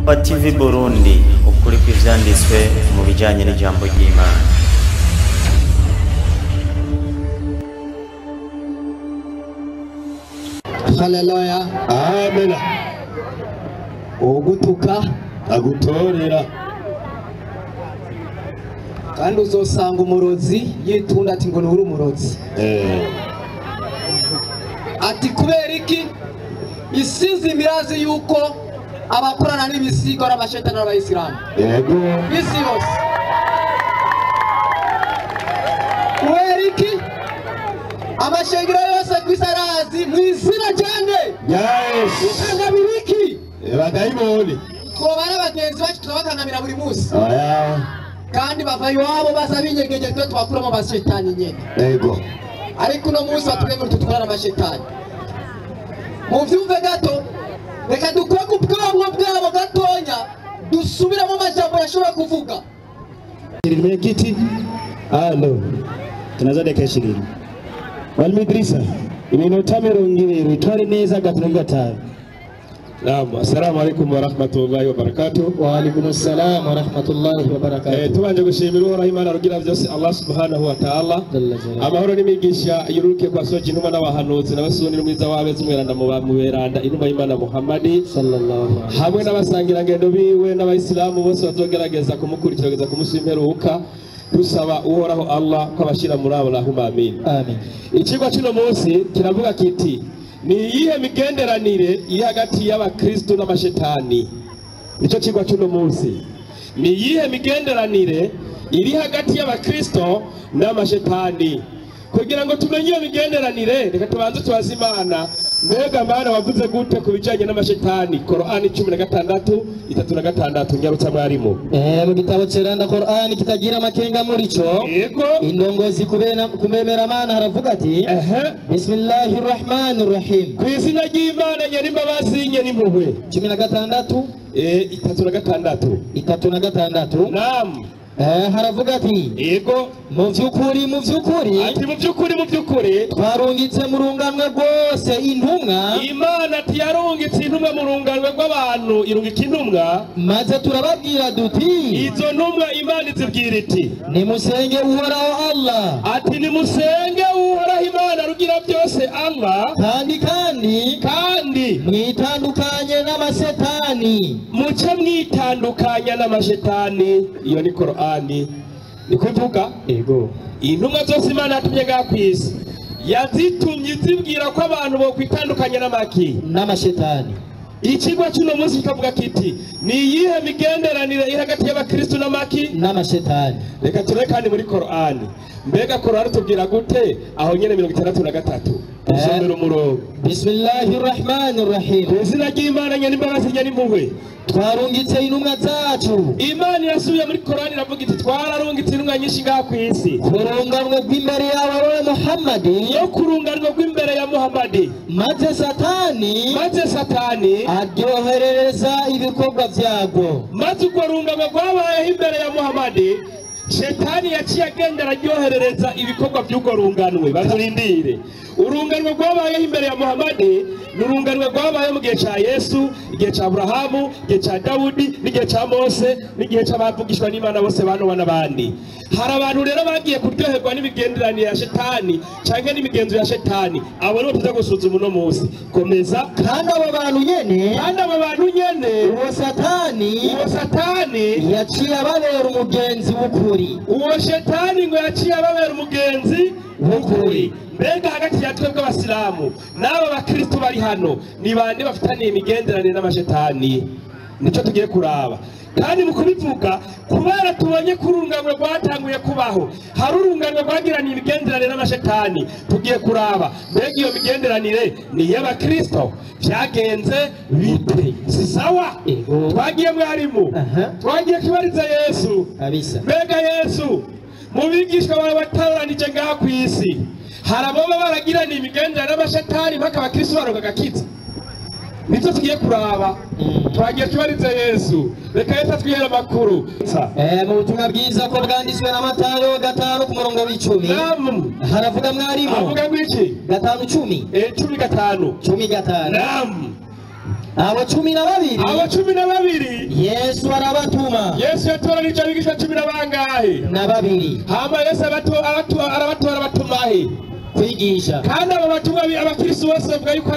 Hope TV Burundi, ukuri kw'ivyanditswe mu bijanye n'ijambo ry'Imana. Haleluya. Amen. Ugutuka agutorera kandi uzosanga umurozi yitunda ati ngo nturi umurozi. Ati kubera iki isizi mirazi yuko abakorana n'ibisigo n'abashetani n'abayisilamu. Yego. Bisi yose. Kubera iki amashengero yose kwisarazi mwizina cyane. Yes. Usanga biriki. Badayimoni. Twobara abagenzi bacu tubakangamira buri munsi. Oya. Kandi bava iwabo baza binyegeje twe twakuramo abashetani nyene. Yego. Ariko uno munsi batubwiye ngo tutwara abashetani. Mu vyumve gato reka dukore ku bwonko bwabo gatonya dusubiramo amajambo yashobora kuvuga. Mwenyekiti, halo. Tunazade keshiriri. Walmidrisa, iminota 20 itware neza gatatu gatanu. Naam, assalamu alaikum wa rahmatullahi wa barakatuh. Wa alaikum assalam wa rahmatullahi wa barakatuh. Tubanje gushimira Uhoraho Imana rugira byose Allah subhanahu wa ta'ala. Amahoro n'imigisha yuruke kwa soje inuma n'abahanuzi n'abasuni mwiza wabeze umweranda mu beranda inuma y'Imana Muhammad sallallahu alaihi wasallam. Hamwe n'abasangira ngendo biwe n'abayisilamu bose bazogerageza kumukurikirageza kumusimperuka. Tusaba Uhoraho Allah ko abashira muri abo Allahumma amin. Amin. Ikigwa kino munsi kiravuga kiti ni iyihe migenderanire iri hagati y'abakristo n'amashetani. Nico kigwa kino munsi. Ni iyihe migenderanire iri hagati y'abakristo n'amashetani. Kugira ngo tumenye iyo migenderanire reka tubanze tubaze Imana. Mbega Mana wavuze gute ku bijanye n'amashetani? Qur'ani 16:36 nyarutsa mwarimu. Mu gitabo ceranda Qur'ani kitagira amakenga muri cyo. Yego. Indongozi kubemera Mana haravuga ati Bismillahir Rahmanir Rahim. Kwizina ry'Imana nyari imbabazi nyari impuhwe. 16 36. Naam. Haravuga ati Yego. mu vyukuri ati mu byukuri twarungitse mu runganwe rwose intumwa. Imana ati yarungitse intumwa mu runganwe rw'abantu irungika intumwa maze turababwira duti izo ntumwa Imana izibwira iti nimusenge Uhoraho Allah. ati nimusenge Uhoraho Imana rugira byose Allah kandi mwitandukanye n'amashetani. muce mwitandukanya n'amashetani. Iyo ni Qur'ani ni kuvuga. Yego. Intumwa zose Imana yatumye gakwisi yazitumye zibwira ko abantu bo kwitandukanya n'amashetani. Ikigwa cy'uno munsi kikavuga kiti ni iyihe migenderanire iri hagati y'abakristo n'amashetani. Reka turebe kandi muri Qur'ani. Mbega Qur'ani tubwira gute? Aho nyene 63 usomera umurongo. Bismillahir Rahmanir Rahim. Izina ry'Imana nyene imbabazi nyene impuhwe. Twarungitse intumwa zacu. Imana yasubiye muri Qur'ani iravuga iti twararungitse intumwa nyinshi ngaha ku isi. Kurunganwe rw'imbere yawe Muhammad. Yo kurunganwe rw'imbere ya Muhammad. Maze satani aryoherereza ibikorwa byago. Maze urwo runganwe rwabayeho imbere ya Muhammad. Shetani yaciye agenda araryoherereza ibikorwa by'urwo runganwe. Bazurindire. Urunganwe rwabayeho imbere ya Muhammad n'urunganwe rwabayeho mu gihe cya Yesu, igihe cya Abrahamu, igihe cya Dawudi, n'igihe cya Mose, n'igihe cy'abavugishwa n'Imana bose bano n'abandi. Hari abantu rero bagiye kuryoherwa n'imigenderanire ya Shetani canke n'imigenzo ya Shetani. Abo nibo tuza gusuzuma uno munsi. Komeza. Kandi abo bantu nyene uwo Satani yaciye ababera umugenzi w'ukuri. Uwo Shetani ngo yaciye ababera umugenzi w'ukuri. Mbega hagati ya twebwe abasilamu n'aba bakristo bari hano ni bande bafitaniye imigenderanire n'amashetani? Nico tugiye kuraba. Kandi mu kubivuga kubera tubonye kurunganwe rwatanguye kubaho hari urunganwe rwagiraniye imigenderanire n'amashetani. Tugiye kuraba mbega iyo migenderanire ni y'abakristo byagenze bite? Si sawa? Twagiye mwarimu. Twagiye kibariza Yesu. Mbega Yesu mu bigishwa bawe bataranije ngaha ku isi hari abo baragirana imigenderanire n'amashetani mpaka abakristo baronka gakiza. Nitso tugiye kuraba. Twagiye kibariza Yesu. Reka Yesu twihera amakuru. Mu butumwa bwiza ko bwanditswe na Matayo 5:10. Haravuga mwarimu. Avuga gwiki? 5:10. 10:5. 10:5. Naam. abo 12 abo 12 Yesu arabatuma. Yesu yatoranije abigishwa 10 na bangahe na babiri. Hama Yesu arabatora batumahe kwigisha. Kandi abo batumwa abakristo bose bavuga yuko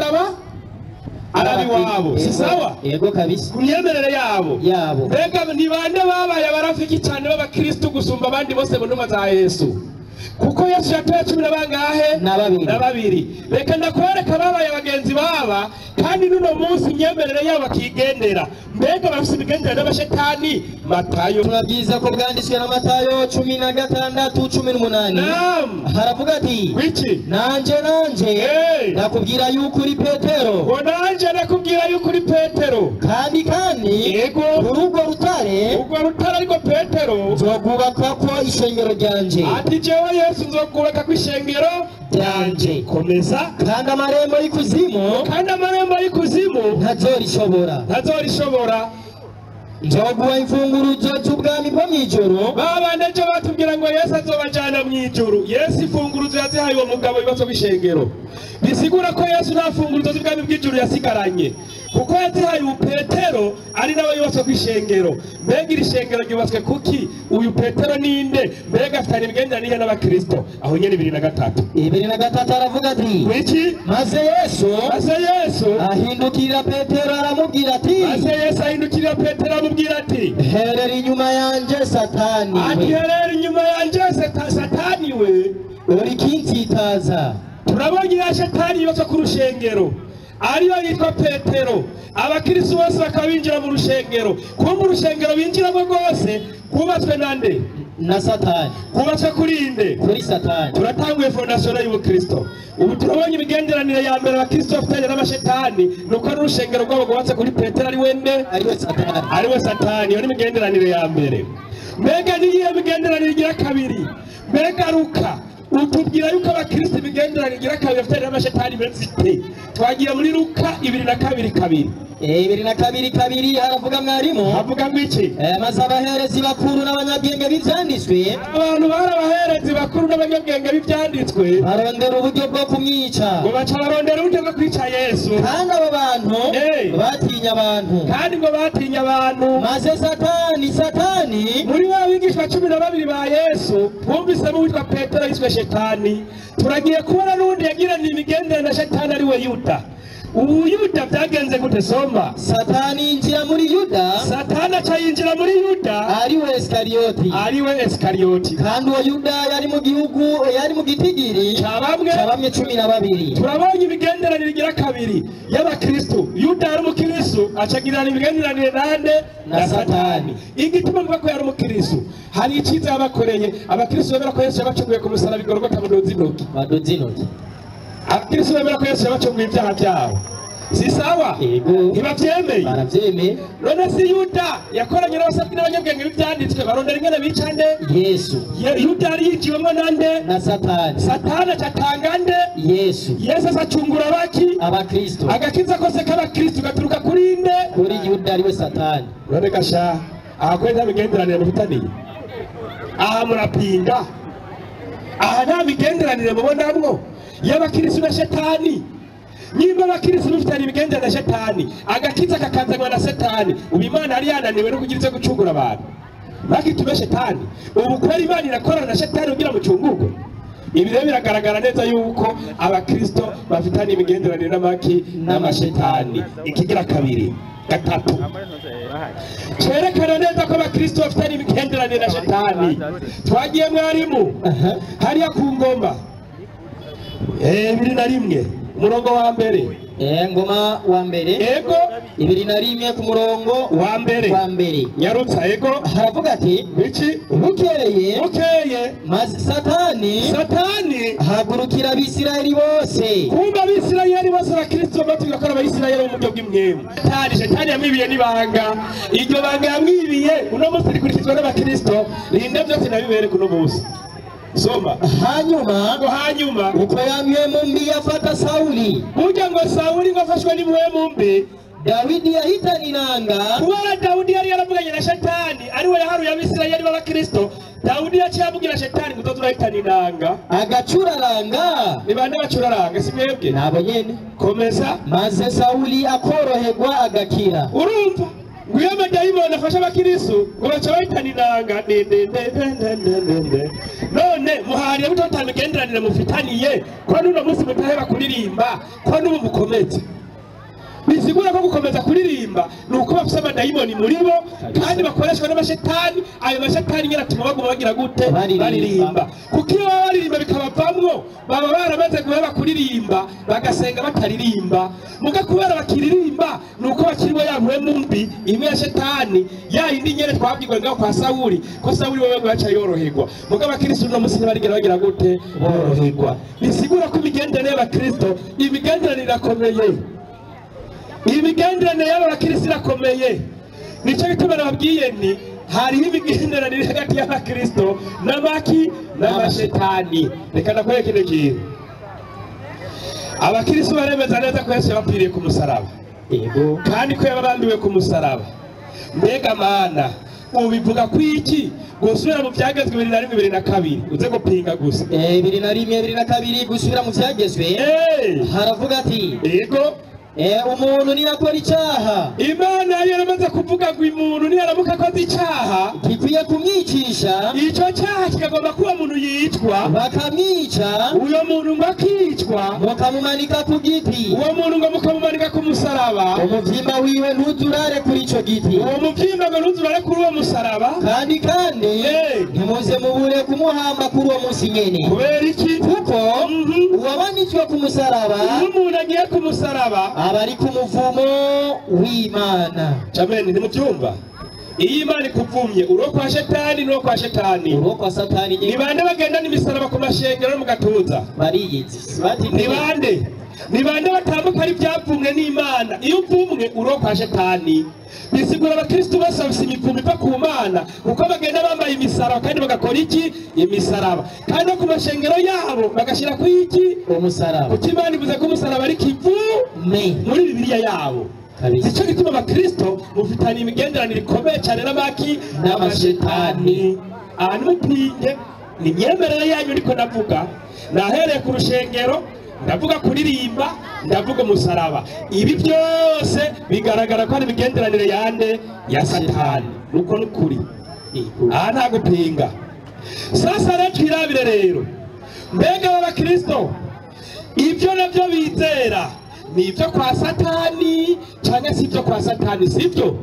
arabi wabo. Si sawa? Yego kabisa. Kunyemerere yabo. Mbega ni bande babaye abarafiki cyane b'abakristo gusumba abandi bose mu ntumwa za Yesu. Kuko Yesu yatoye 10 na bangahe? na babiri. Reka ndakwereka babaye abagenzi baba kandi nuno munsi imyemerere yabo bakigendera. Mbega bafite imigendere n'abashetani. Matayo turabyiza ko bwanditswe na Matayo 16:18. Naam. Haravuga ati wiki nanje nakubwira yuko uri Petero. Ngo nanje nakubwira yuko uri Petero. Kandi yego urwo rutare ariko Petero nzogubaka ko ishengero ryanje. Ati jewe Yesu nzogubaka ko ishengero ryanje. Komeza. Kandi amarembo y'ikuzimu ntazorishobora. Nzoguha imfunguruzo z'ubwami bwo mw'ijoro. Babande cyo batubwira ngo Yesu azobajana mw'ijoro. Yesu imfunguruzo yazihaye uwo mugabo ibibazo b'ishengero. Bisigura ko Yesu nta funguruzo z'ubwami bw'ijoro yasigaranye. Kuko yazihaye Petero ari nawe yubatswe kw'ishengero. Mbega iri shengero ryubatswe kuki? Uyu Petero ninde? Mbega afitanye imigenderanire n'abakristo. Aho nyene 2:3 aravuga ati wiki maze Yesu ahindukirira Petero aramubwira ati herera inyuma yanje Satani. Ati herera inyuma yanje Satani we. Uri kinsitaza. Turabonye ya Satani yubatswe ku rushengero. Ariyo yitwa Petero. Abakristo bose bakabinjira mu rushengero. Kuba mu rushengero binjiramo rwose kubatswe nande? Na Satani. Kubatswe kuri Satani. Turatanguye fondation y'ubukristo. Ubu turabonye imigenderanire ya mbere abakristo bafitanye n'amashetani. Nuko n'urushengero rwabo rwubatse kuri Petero ari wende? Ariwe Satani. Iyo ni imigenderanire ya mbere. Mbega niyihe migenderanire igira kabiri? Mbega Luka utubwira yuko abakristo imigenderanire igira kabiri bafitanye n'amashetani benzite. Twagiye muri Luka 2:2. 2:2 haravuga mwarimu. Havuga ngiki? Maze abaherezi bakuru n'abanyabwenge b'ivyanditswe. Abantu bari abaherezi bakuru n'abanyabwenge b'ivyanditswe. Barondera uburyo bwo kumwica. Ngo baca barondera uburyo bwo kwica Yesu. Kandi abo bantu batinya abantu. Maze Satani muri wa bigishwa 12 ba Yesu bumvise mu witwa Petero yiswe Shetani. Turagiye kubona n'undi yagiranye imigendere na Shetani ari we Yuda. Yuda byagenze gute? Soma. Satani yinjira muri Yuda. Satani aca yinjira muri Yuda. Ariwe Iskariyoti. Kandi uwo Yuda yari mu gitigiri cyabamwe 12. Turabonye imigenderanire igira kabiri y'abakristo. Yuda yari umukristo acagirana imigenderanire nande? Na Satani. Igituma mvuga ko yari umukristo, hari icyiza yabakoreye. Abakristo bemera ko Yesu yabacunguye ku musaraba igorogota badoze intoki. Abakristo bemera ko Yesu yabacunguye ibyaha byabo. Si sawa? Ntibavyemeye. Baravyemeye. None si Yuda yakoranye n'abasabyi n'abanyabwenge b'ivyanditswe barondera ingene bicande Yesu. Yuda yari yiciwemwo nande? Na Satani. Satani acatanga nde? Yesu acungura abaki? Abakristo. Agakiza kose k'abakristo gaturuka kuri nde? Kuri Yuda ariwe Satani. None gasha aha kwe nta migenderanire mufitaniye. Aha murapinga. Aha nta migenderanire mubonamwo y'abakristo na Shetani. Nimba abakristo bifitanye imigenderanire na Shetani, agakiza kakazanwa na Satani, ubu Imana yari yananiwe no kugira icyo gucungura abantu. Bakitume Shetani. Ubu kwera Imana irakorana na Shetani kugira mucungurwe. Ibi rero biragaragara neza yuko abakristo bafitanye imigenderanire n'amashetani. Ikigira kabiri. Gatatu. Cerekana neza ko abakristo bafitanye imigenderanire na Shetani. Twagiye mwarimu hariya ku ngoma 2:1 umurongo wa mbere. Ngoma wa mbere. Ego 2:1 ku murongo wa mbere. Nyarutsa ego haravuga ati biki? Bukeye maze Satani hagurukira Abisirayeli bose. Kumba Abisirayeli bose abakristo batugira ko Abisirayeli mu buryo bw'imwemu. Shetani yamwibiye nibanga. Iryo banga yamwibiye uno munsi rikurikizwa n'abakristo. Rinde byose nabibere kuno munsi. Soma. Hanyuma uko yamye mumbi yafata Sauli. Burya ngo Sauli ngo afashwe n'imwe mumbi Dawidi yahitanye inanga kubera Dawudi yari yaravuganye na Shetani ariwe yaharuye abisirayeli b'abakristo. Dawudi yaciye abwira Shetani ngo turahitana inanga agacuraranga. ni bande bacuraranga si mwebwe Nabo nyene komeza maze Sawuli akoroherwa agakira. urumva nguyo amadayimoni afasha abakristo ngo baca bahitana inanga none muhariye mutota migenderanire mufitaniye ko n'uno munsi mutaheba kuririmba ko n'ubu mukomeze bisigura ko gukomeza kuririmba nuko bafite amadayimoni muri bo kandi bakoreshwa n'amashetani. Ayo mashetani nyine atuma baguma bagira gute baririmba kuko iyo baba baririmba bikabavamwo baba baramaze guheba kuririmba bagasenga bataririmba. Muga kubera bakiririmba nuko bakirimo yamuwe mumbi imwe ya shetani ya indi nyene twabwirwa ngaho kwa Sawuli ko Sawuli wewe baca yoroherwa. Muga abakristo no musi barigera bagira gute boroherwa. Bisigura ko imigenderanire y'abakristo imigenderanire irakomeye. Imigenderanire y'abakristo irakomeye. Nico gituma nababwiye ni hariho imigenderanire hagati y'abakristo n'amashetani. Reka nakwereke ikintu. Abakristo baremeza neza ko Yesu yapfiriye ku musaraba. Yego. Kandi ko yabarambiwe ku musaraba. Mbega mana ubivuga ku iki? Gusubira mu byagezwe 2:2 uze gupinga gusa. 2:2 gusubira mu byagezwe. Haravuga ati yego umuntu niyakora icyaha Imana yari yaramaze kuvuga ngo umuntu niyaramuka akoze icyaha gikwiye kumwicisha. icyo cyaha kikagomba kuba umuntu yicwa bakamwica. uyo muntu ngo akicwa mukamumanika ku giti. uwo muntu ngo mukamumanika ku musaraba. umuvyimba wiwe ntuzurare kuri ico giti. uwo muvyimba ngo ntuzurare kuri uwo musaraba. kandi ntimuze mubure kumuhamba kuri uwo munsi nyene. kubera iki? kuko uwamanitswe ku musaraba iyo umuntu agiye ku musaraba aba ari ku muvumo w'Imana. Amen. Ntimubyumva? Iyo Imana ikuvumye uro kwa shetani n'uro kwa shetani. Uro kwa satani ni bande bagenda n'imisaraba ku mashengero no mu gatuza? bariyizi. Ni bande? Ni bande batambuka ari byavumwe n'Imana? Iyo uvumwe uro kwa shetani. Bisigura abakristo bose bafite imivumo iva ku Mana kuko bagenda bambaye imisaraba kandi bagakora iki? Imisaraba. Kandi no ku mashengero yabo bagashira ku iki? Umusaraba. Kuko Imana ivuze ko umusaraba ari kivu muri Bibiliya yabo. Nicyo gituma abakristo mufitanye imigenderanire ikomeye cyane n'amashetani. Ahantu mupinge ni imyemerere yanyu niko navuga. Nahereye ku rushengero ndavuga kuririmba ndavuga umusaraba. Ibi byose bigaragara ko ari imigenderanire yande ya satani. Nuko nukuri aha nta gupinga. Sasa rero twirabire rero mbega abakristo ibyo nabyo bizera ni ibyo kwa satani cyangwa si ibyo kwa satani? sibyo.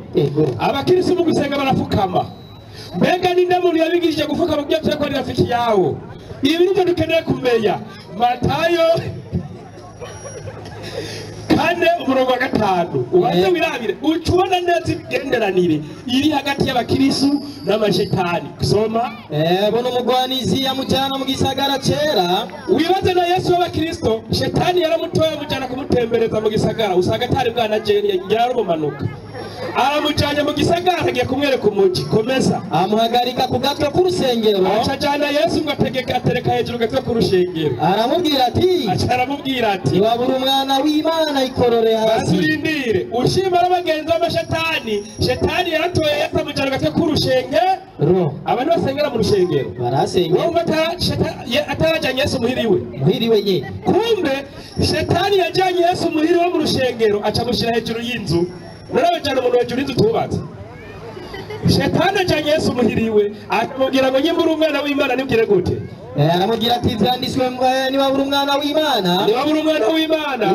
Abakristo mu gusenga barapfukama. Mbega ni nde muntu yabigishije gupfukama byo turi ko ari rafiki yawo? Ibi nibyo dukeneye kumenya. Matayo 4:5 ubanze wirabire ucubona neza imigenderanire iri hagati y'abakristo n'amashetani. Soma. Bono mugwanizi yamujyana mu gisagara cera. Wibaze na Yesu w'abakristo shetani yaramutoye amujyana kumutembereza mu gisagara. Usanga atari bwana jeni yaramumanuka aramujyanye mu gisagara agiye kumwereka umugi. Komeza. Amuhagarika ku gatwe k'urusengero. Acajana Yesu ngo atereka hejuru gatwe k'urusengero. Aramubwira ati niwabura umwana w'Imana ikorore hasi. Basurindire ushima n'abagenzi b'amashetani. Shetani yaratoye Yesu amujyana gatwe k'urusengero. Abantu basengera mu rushengero barasengera. Wumva atarajyanye Yesu muhiriwe nye. Kumbe shetani yajyanye Yesu muhiriwe mu rushengero acamushyira hejuru y'inzu. Narawe cyane umuntu hejuru y'inzu tubatse. Shetani ajyanye Yesu muhiriwe akamubwira ngo nyimbura umwana w'Imana nibwire gute? Aramubwira ati byanditswe niwabura umwana w'Imana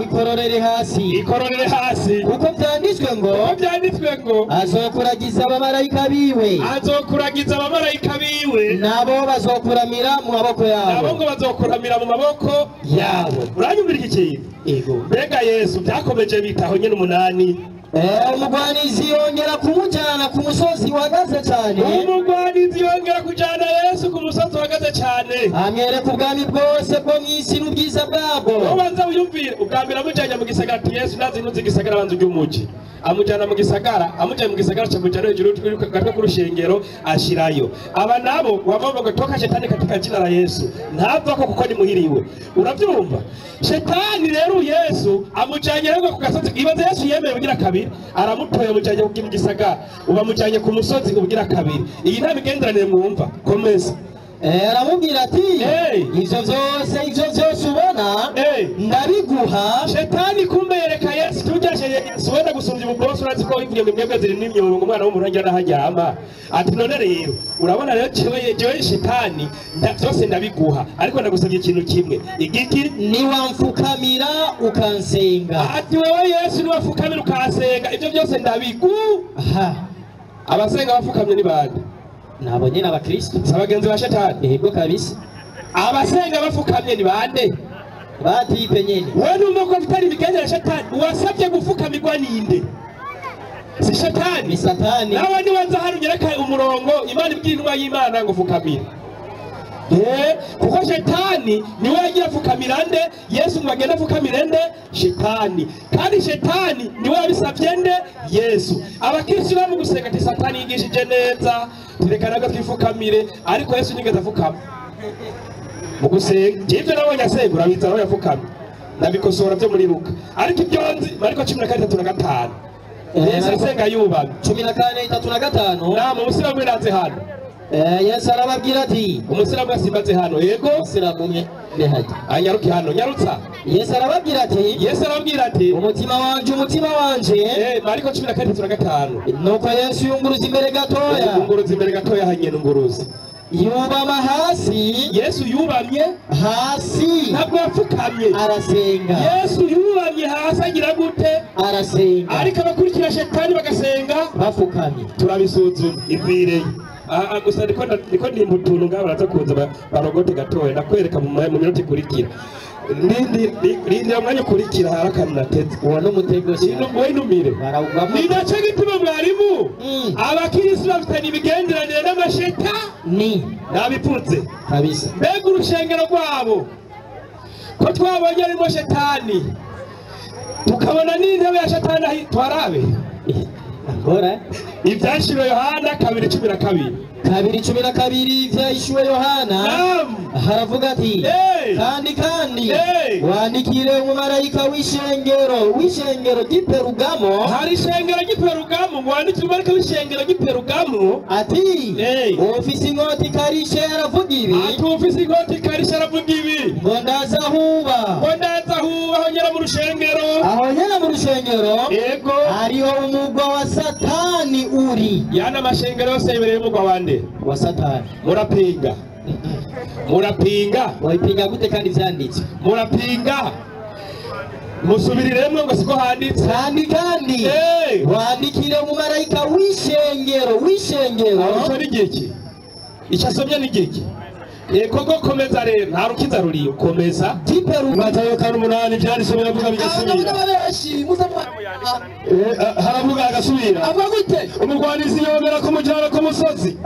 ikororere hasi. Kuko byanditswe ngo azokuragiza abamarayika biwe nabo bazokuramira mu maboko yabo. Uranyumvira iki kintu? Mbega Yesu byakomeje bitaho nyine 8. Umugwanizi yongera kumujyana ku musozi wagaze cyane. Umugwanizi yongera kujyana Yesu ku musozi wagaze cyane. Amwereka ubwami bwose bwo mu isi n'ubwiza bwabwo. Ubanza wiyumvire ubwambira amujyanye mu gisagara ati Yesu nazi ntuzi gisagara banzu ry'umugi. amujana mu gisagara, amujana mu gisagara camujana hejuru katika kurushengero ashirayo. Aba nabo wabomba toka shetani katika jina la Yesu. Ntava ko kuko ni muhiriwe. Uravyumva? Shetani rero Yesu amujanye rero ku gasozi. Ibaze Yesu yemeye ugira kabiri, aramutoye amujanye mu gisagara. Uba mujanye ku musozi ugira kabiri. Iyi nta bigenderanire mwumva. Komeza. aramubwira ati ivyo vyose ubona ndabiguha. Shetani kumbe yereka Yesu tujashe Yesu wenda gusumvya ububosi urazi ko ivuye mu mwebwe ziri n'imyongo umwana w'umuntu ajya naharyama. Ati none rero urabona rero jewe Shetani byose ndabiguha ariko ndagusabye ikintu kimwe igiki niwamfukamira ukansenga. Ati wewe Yesu niwamfukamira ukansenga ivyo byose ndabiguha. Abasenga bafukamye ni bande? Nabo nyene abakristo sabagenzi ba Shetani. Yego kabisa. Abasenga bafukamye ni bande? Batipe nyene. Wewe numva ko bitari bigendera Shetani wasabye gufukamirwa ninde? Si Shetani. Ni Satani. Nawe ni wanza hari unyereka umurongo Imana ibwira intumwa y'Imana ngo fukamira. Kuko Shetani niwe yagira fukamira nde? Yesu ngo agenda fukamira nde? Shetani. Kandi Shetani niwe yabisabye nde? Yesu. Abakristo bamwe gusenga ati Satani yigishije neza turekana ko twifukamire ariko Yesu nigeze afukama. Mugusenga jivyo nabonye asenga urabiza aho yafukamye. Ndabikosora byo muri Luka. Ariko ibyonzi Mariko 14:35. Yesu asenga yubamye 14:35. Nama umusiramu wiranze hano. Yesu arababwira ati umusiramu yasimbaze hano. Yego umusiramu umwe nehaje anyaruki hano nyarutsa. Yesu arababwira ati umutima wanje Mariko 14:35. nuko Yesu yunguruza imbere gatoya hanye nunguruza yubama hasi. Yesu yubamye hasi ntabwo yapfukamye arasenga. Yesu yubamye hasi agira gute? Arasenga. Ariko abakurikira Shetani bagasenga bafukamye. Turabisuzuma ikwireye. Gusa niko ndimba utuntu ngabo baraza kuza barogote gatoya ndakwereka mu minota ikurikira. Rindira umwanya ukurikira harakantu nateze. Uwo n'umutego wowe numire. Ni nacyo gituma mwarimu abakirisi bafitanye imigenderanire n'amashetani nabipfunze kabisa. Mbega urushengero rwabo ko twabonye arimo Shetani tukabona n'intebe ya Shetani aho twarabe ibyashiro Yohana 2:12 ivyahishwe Yohana haravuga ati kandi wandikire umumarayika w'ishengero ry'Iperugamo. Hari ishengero ry'Iperugamo wandikire umumarayika w'ishengero ry'Iperugamo ati ufise inkota ikarishe aravuga ibi. Ati ufise inkota ikarishe aravuga ibi ngo ndaza huba aho nyene mu rushengero yego hariho umugwa wa Satani uri. Yana amashengero yose yebereye umugwa wande wa Satani. Murapinga wayipinga gute kandi vyanditse? Murapinga musubiriremwe ngo siko handitse kandi wandikire umumarayika w'ishengero aho ni giki icyasomye ni giki Koko komeza rero nta rukiza ruriyo komeza Matayo 8 byanditse biravuga bigasubira haravuga agasubira avuga gute? Umugwanizi yomera kumujyana ku musozi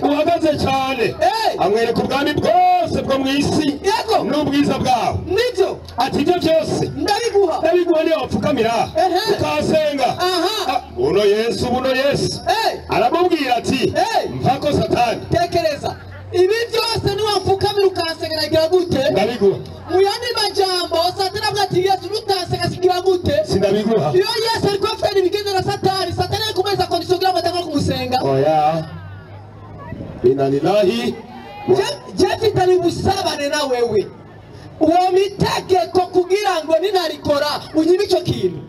uhagaze cyane amwereka ubwami bwose bwo mu isi n'ubwiza bwaho. Nibyo ati ibyo byose ndabiguha niyo wapfukamira ukasenga. Buno Yesu aramubwira ati mvako Satani. Tekereza ibi byose niwapfukamira ukasenga nagira gute? Ndabiguha. Mu yandi majambo Satani avuga ati Yesu nutasenga sigira gute? Sindabiguha. Iyo Yesu ariko afite ibigenda na Satani ari kumeza kondisyo kugira ngo atangwe kumusenga. Oya inanilahi Jefitani busabane na wewe uwo mitegeko kugira ngo ninarikora unyibe icyo kintu.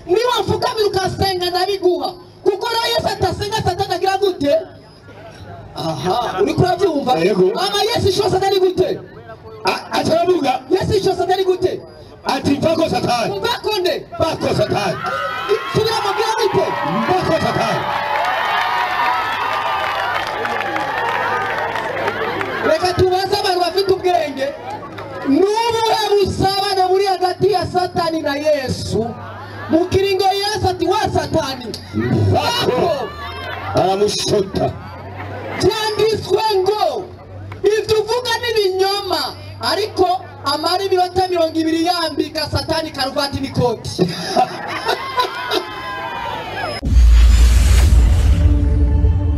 Niwapfukamira ukasenga ndabiguha kuko na Yesu atasenga Satani agira gute? Uriko urabyumva? Ama Yesu isho Satani gute? Ataravuga Yesu isho Satani gute? Ati mvako Satani. Mvako nde? Mvako Satani. Subira mabwira gute? Mvako Satani. Reka tubaze abantu bafite ubwenge n'ubuhe busabane buri hagati ya Satani na Yesu mu kiringo Yesu ati wa Satani mvako aramushota. Byanditswe ngo ibyo uvuga n'ibinyoma ariko amara iminota 20 yambika Satani karuvati n'ikoti.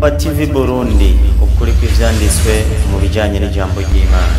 wa TV Burundi ukuri kw'ivyanditswe mu bijanye n'ijambo ry'Imana.